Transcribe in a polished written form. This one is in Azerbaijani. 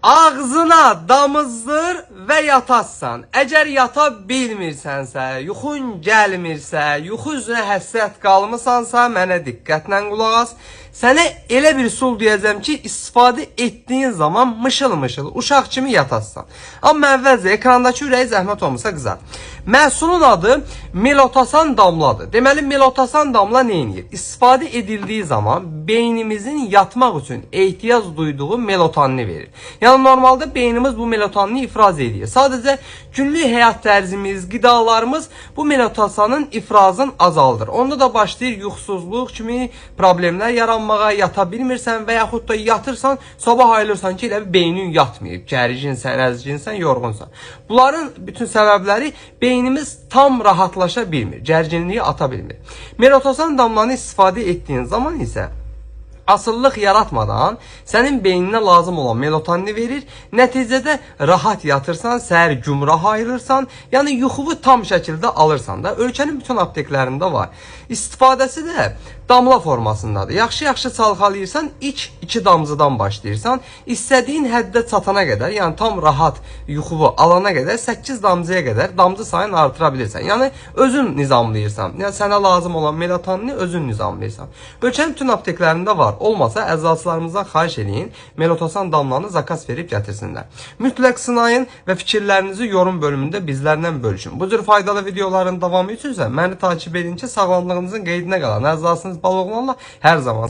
Ağzına damızdır və yatassan. Əgər yata bilmirsənsə, yuxun gəlmirsə, yuxu üzrə həsrət qalmısansa, mənə diqqətlə qulaq as. Sənə elə bir sul deyəcəm ki, istifadə etdiyin zaman mışıl-mışıl, uşaq kimi yatassan. Amma əvvəlcə ekrandakı ürəyi zəhmət olmasa qızar. Məhsulun adı Melotasan damladır. Deməli, Melotasan damla nə edir? İstifadə edildiyi zaman beynimizin yatmaq üçün ehtiyac duyduğu melatoninini verir. Yəni, normalda beynimiz bu melatoninini ifraz edir. Sadəcə günlük həyat tərzimiz, qidalarımız bu melotasanın ifrazını azaldır. Onda da başlayır yuxusuzluq kimi problemlər yaranmağa, yata bilmirsən və yaxud da yatırsan, sabah ayılırsan ki, elə bir beynin yatmayıb, gərginsən, əzginsən, yorğunsan. Bunların bütün səbəbləri beynimiz tam rahatlaşa bilmir, gərginliyi ata bilmir. Melotasan damlanı istifadə etdiyin zaman isə asıllıq yaratmadan sənin beyninə lazım olan melatonini verir. Nəticədə rahat yatırsan, səhər gümrah ayılırsan, yəni yuxuvu tam şəkildə alırsan da. Ölkənin bütün apteklərində var. İstifadəsi də damla formasındadır. Yaxşı-yaxşı çalxalayırsan, ilk 2 damcıdan başlayırsan, istədiyin həddə çatana qədər, yəni tam rahat yuxuvu alana qədər 8 damcıya qədər damcı sayını artıra bilirsən. Yəni özün nizamlayırsan. Yəni sənə lazım olan melatonini özün nizamlayırsan. Ölkənin bütün apteklərində var. Olmasa əczaçılarımızdan xahiş edin, Melotasan damlanı zakas verib gətirsinlər. Mütləq sınayın və fikirlərinizi yorum bölümündə bizlərlə bölüşün. Bu cür faydalı videoların davamı üçünsə məni takip edin ki, sağlamlığınızın qeydinə qalan əczacınız Baloğlanla hər zaman